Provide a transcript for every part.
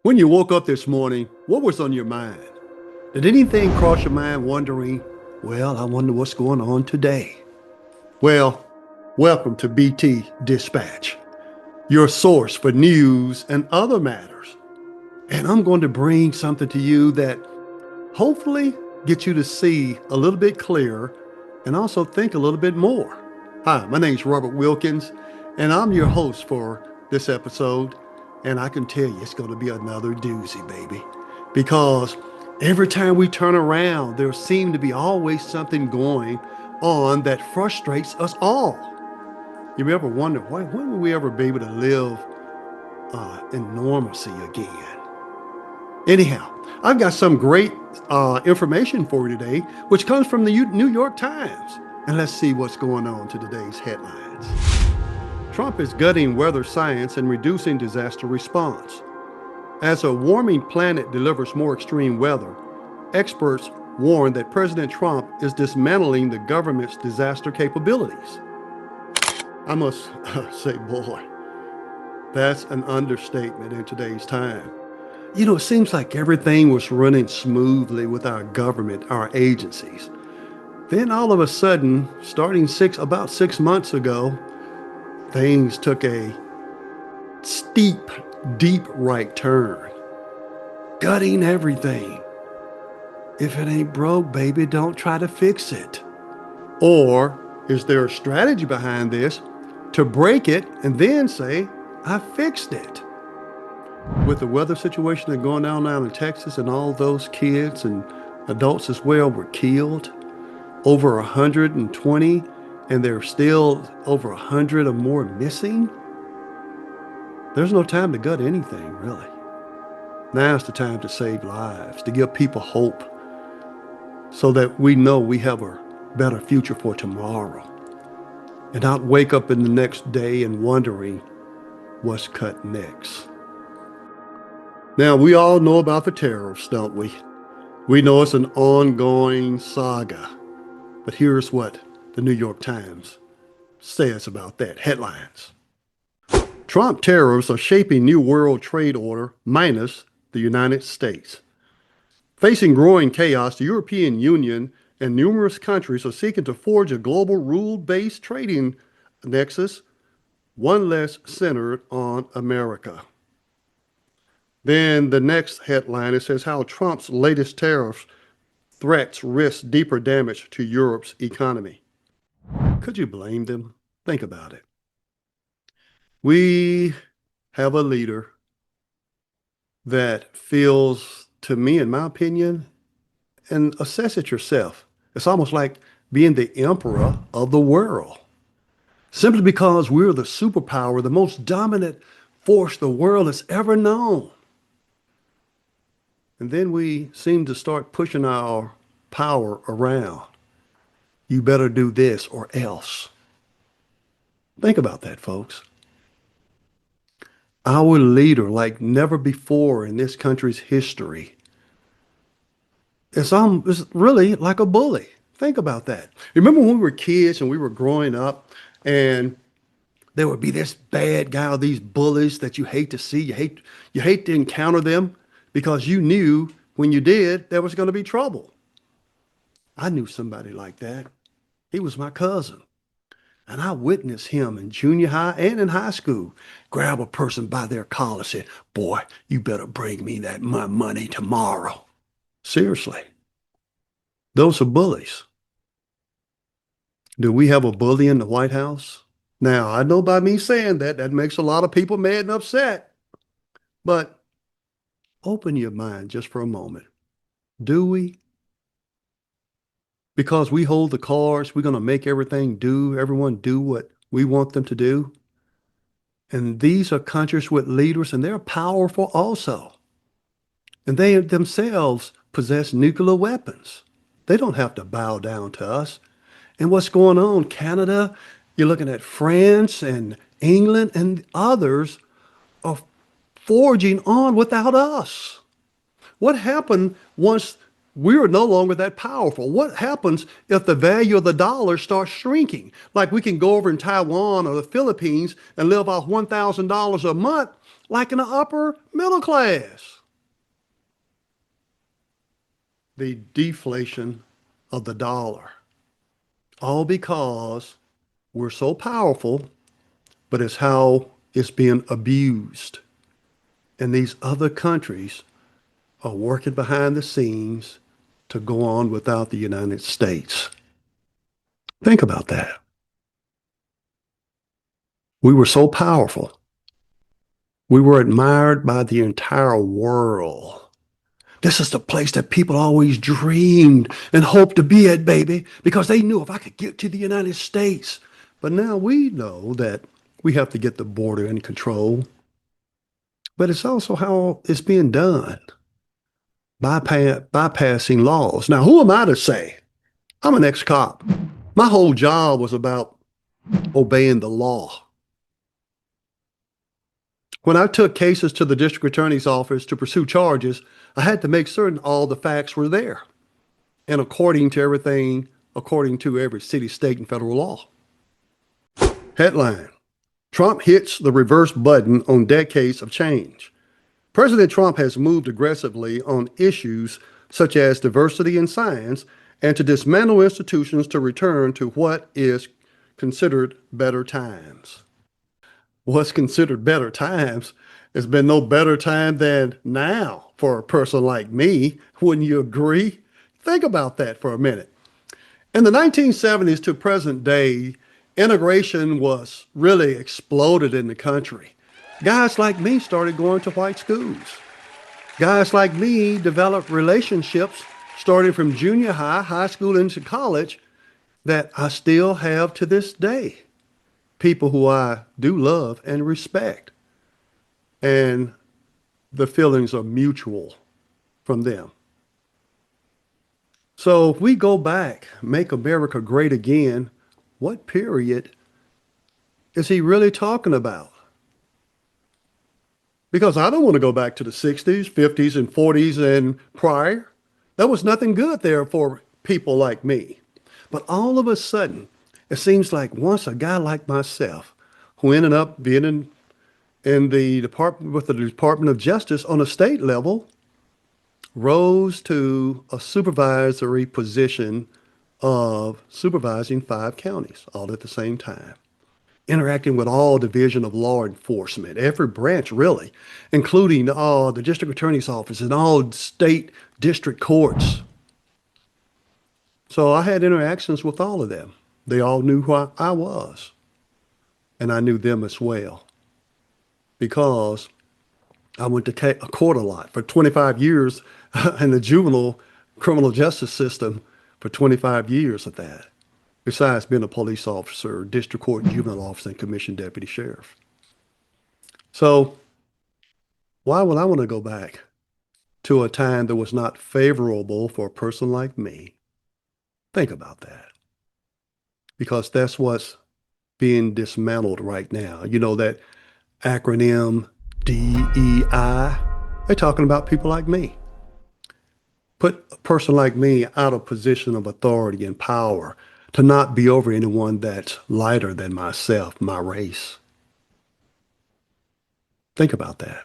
When you woke up this morning, what was on your mind? Did anything cross your mind wondering, well, I wonder what's going on today? Well, welcome to BT Dispatch, your source for news and other matters. And I'm going to bring something to you that hopefully gets you to see a little bit clearer and also think a little bit more. Hi, my name's Robert Wilkins, and I'm your host for this episode. And I can tell you it's going to be another doozy, baby. Because every time we turn around, there seems to be always something going on that frustrates us all. You ever wonder, when will we ever be able to live in normalcy again? Anyhow, I've got some great information for you today, which comes from the New York Times. And let's see what's going on to today's headlines. Trump is gutting weather science and reducing disaster response. As a warming planet delivers more extreme weather, experts warn that President Trump is dismantling the government's disaster capabilities. I must say, boy, that's an understatement in today's time. You know, it seems like everything was running smoothly with our government, our agencies. Then all of a sudden, starting about 6 months ago, things took a steep, deep right turn, gutting everything. If it ain't broke, baby, don't try to fix it. Or is there a strategy behind this to break it and then say, I fixed it? With the weather situation that's going on now in Texas, and all those kids and adults as well were killed, over 120, and there's still over 100 or more missing. There's no time to gut anything, really. Now's the time to save lives, to give people hope, so that we know we have a better future for tomorrow, and not wake up in the next day and wondering what's cut next. Now, we all know about the tariffs, don't we? We know it's an ongoing saga. But here's what the New York Times says about that. Headlines. Trump tariffs are shaping new world trade order minus the United States. Facing growing chaos, the European Union and numerous countries are seeking to forge a global rule-based trading nexus, one less centered on America. Then the next headline, it says how Trump's latest tariff threats risk deeper damage to Europe's economy. Could you blame them? Think about it. We have a leader that feels, to me, in my opinion, and assess it yourself, it's almost like being the emperor of the world. Simply because we're the superpower, the most dominant force the world has ever known. And then we seem to start pushing our power around. You better do this or else. Think about that, folks. Our leader, like never before in this country's history, is really like a bully. Think about that. Remember when we were kids and we were growing up, and there would be this bad guy or these bullies that you hate to see, you hate to encounter them, because you knew when you did, there was going to be trouble. I knew somebody like that. He was my cousin. And I witnessed him in junior high and in high school grab a person by their collar and say, boy, you better bring me my money tomorrow. Seriously. Those are bullies. Do we have a bully in the White House? Now, I know by me saying that makes a lot of people mad and upset. But open your mind just for a moment. Do we? Because we hold the cards, we're going to make everyone do what we want them to do. And these are countries with leaders, and they're powerful also. And they themselves possess nuclear weapons. They don't have to bow down to us. And what's going on? Canada, you're looking at France and England, and others are forging on without us. What happened once we are no longer that powerful? What happens if the value of the dollar starts shrinking? Like we can go over in Taiwan or the Philippines and live off $1,000 a month. like in the upper middle class. The deflation of the dollar. All because we're so powerful, but it's how it's being abused. And these other countries are working behind the scenes to go on without the United States. Think about that. We were so powerful. We were admired by the entire world. This is the place that people always dreamed and hoped to be at, baby, because they knew if I could get to the United States. But now we know that we have to get the border in control. But it's also how it's being done, bypassing laws. Now, who am I to say? I'm an ex-cop. My whole job was about obeying the law. When I took cases to the district attorney's office to pursue charges, I had to make certain all the facts were there and according to everything, according to every city, state, and federal law. Headline: Trump hits the reverse button on decades of change. President Trump has moved aggressively on issues such as diversity in science and to dismantle institutions to return to what is considered better times. What's considered better times has been no better time than now for a person like me. Wouldn't you agree? Think about that for a minute. In the 1970s to present day, integration was really exploded in the country. Guys like me started going to white schools. Guys like me developed relationships starting from junior high, high school into college that I still have to this day. People who I do love and respect. And the feelings are mutual from them. So if we go back, make America great again, what period is he really talking about? Because I don't want to go back to the 60s, 50s, and 40s and prior. There was nothing good there for people like me. But all of a sudden, it seems like once a guy like myself, who ended up being in the department with the Department of Justice on a state level, rose to a supervisory position of supervising 5 counties all at the same time, interacting with all division of law enforcement, every branch really, including the district attorney's office and all state district courts. So I had interactions with all of them. They all knew who I was, and I knew them as well because I went to court a lot for 25 years in the juvenile criminal justice system for 25 years of that, besides being a police officer, district court juvenile officer, and commissioned deputy sheriff. So why would I want to go back to a time that was not favorable for a person like me? Think about that. Because that's what's being dismantled right now. You know that acronym DEI? They're talking about people like me. Put a person like me out of position of authority and power to not be over anyone that's lighter than myself, my race. Think about that.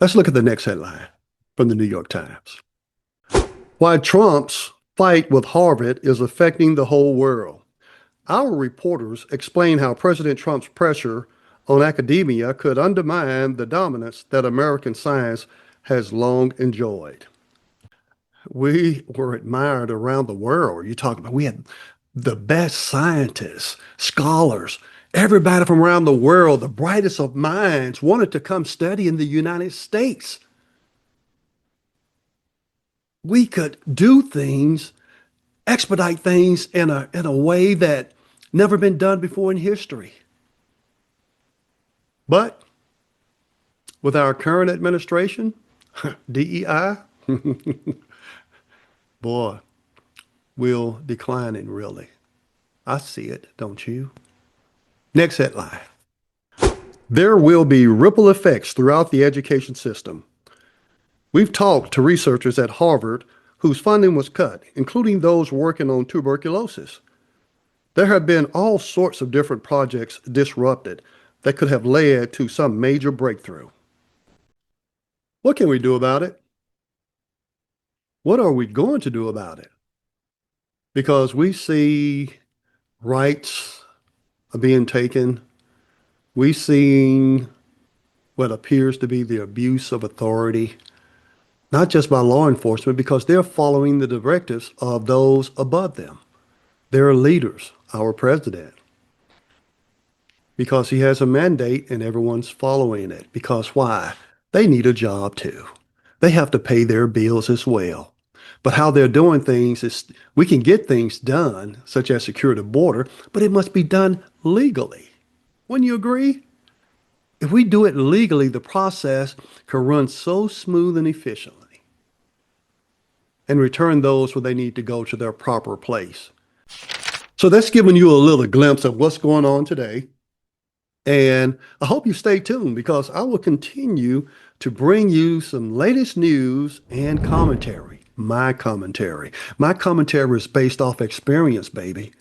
Let's look at the next headline from the New York Times. Why Trump's fight with Harvard is affecting the whole world. Our reporters explain how President Trump's pressure on academia could undermine the dominance that American science has long enjoyed. We were admired around the world. You talk about, we had the best scientists, scholars, everybody from around the world, the brightest of minds wanted to come study in the United States. We could do things, expedite things in a way that never been done before in history. But with our current administration, DEI, boy, we're declining really. I see it, don't you? Next headline. There will be ripple effects throughout the education system. We've talked to researchers at Harvard whose funding was cut, including those working on tuberculosis. There have been all sorts of different projects disrupted. that could have led to some major breakthrough. What can we do about it? What are we going to do about it? Because we see rights are being taken. We see what appears to be the abuse of authority, not just by law enforcement, because they're following the directives of those above them. They're leaders, our president, because he has a mandate and everyone's following it. Because why? They need a job too. They have to pay their bills as well. But how they're doing things is we can get things done, such as secure the border, but it must be done legally. Wouldn't you agree? If we do it legally, the process can run so smooth and efficiently and return those where they need to go to their proper place. So that's giving you a little glimpse of what's going on today. And I hope you stay tuned because I will continue to bring you some latest news and commentary. My commentary. My commentary is based off experience, baby.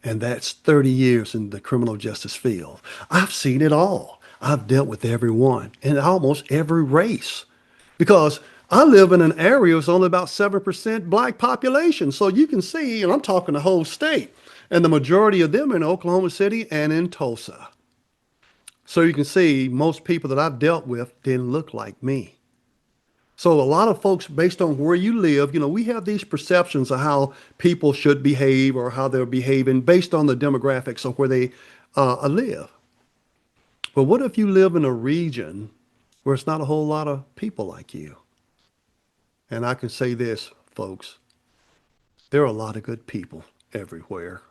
And that's 30 years in the criminal justice field. I've seen it all. I've dealt with everyone in almost every race because I live in an area with only about 7% black population. So you can see, and I'm talking the whole state, and the majority of them in Oklahoma City and in Tulsa. So you can see most people that I've dealt with didn't look like me. So a lot of folks, based on where you live, we have these perceptions of how people should behave or how they're behaving based on the demographics of where they live. But what if you live in a region where it's not a whole lot of people like you? And I can say this, folks, there are a lot of good people everywhere.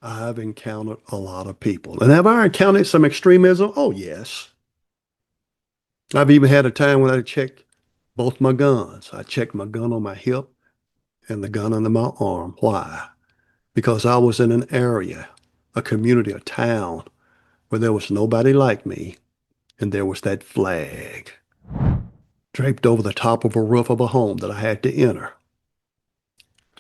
I've encountered a lot of people. And have I encountered some extremism? Oh, yes. I've even had a time when I checked both my guns. I checked my gun on my hip and the gun under my arm. Why? Because I was in an area, a community, a town where there was nobody like me, and there was that flag draped over the top of a roof of a home that I had to enter.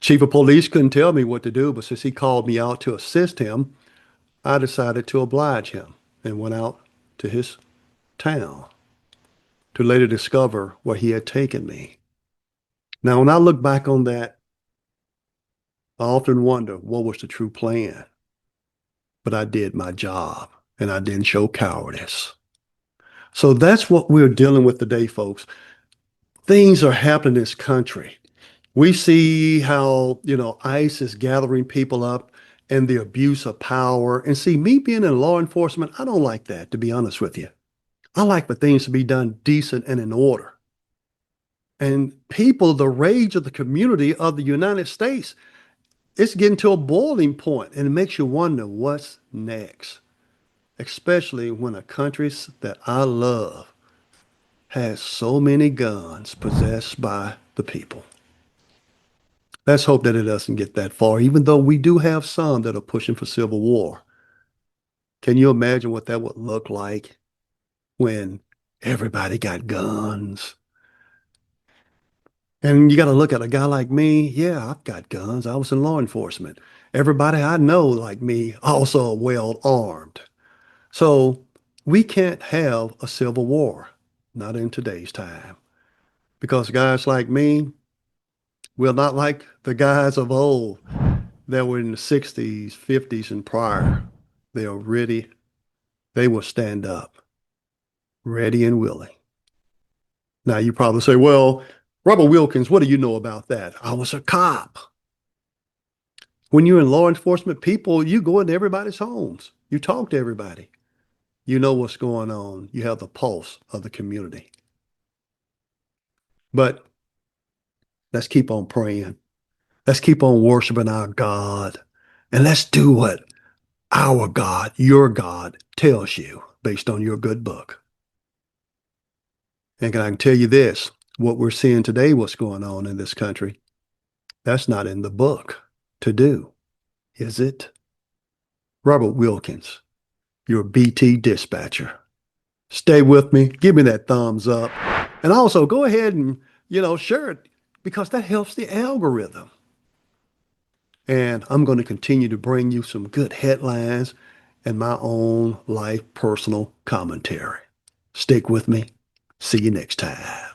Chief of police couldn't tell me what to do, but since he called me out to assist him, I decided to oblige him and went out to his town to later discover where he had taken me. Now, when I look back on that, I often wonder what was the true plan. But I did my job and I didn't show cowardice. So that's what we're dealing with today, folks. Things are happening in this country. We see how, ICE is gathering people up and the abuse of power. And see, me being in law enforcement, I don't like that, to be honest with you. I like for things to be done decent and in order. And people, the rage of the community of the United States, it's getting to a boiling point, and it makes you wonder what's next, especially when a country that I love has so many guns possessed by the people. Let's hope that it doesn't get that far, even though we do have some that are pushing for civil war. Can you imagine what that would look like when everybody got guns? And you got to look at a guy like me. Yeah, I've got guns. I was in law enforcement. Everybody I know like me also well armed. So we can't have a civil war, not in today's time, because guys like me, we're not like the guys of old that were in the 60s, 50s, and prior. They are ready. They will stand up, ready and willing. Now you probably say, well, Robert Wilkins, what do you know about that? I was a cop. When you're in law enforcement, people, you go into everybody's homes. You talk to everybody. You know what's going on. You have the pulse of the community. But let's keep on praying. Let's keep on worshiping our God. And let's do what our God, your God, tells you based on your good book. And I can tell you this, what we're seeing today, what's going on in this country, that's not in the book to do, is it? Robert Wilkins, your BT dispatcher. Stay with me. Give me that thumbs up. And also go ahead and, share it because that helps the algorithm. And I'm going to continue to bring you some good headlines and my own life personal commentary. Stick with me. See you next time.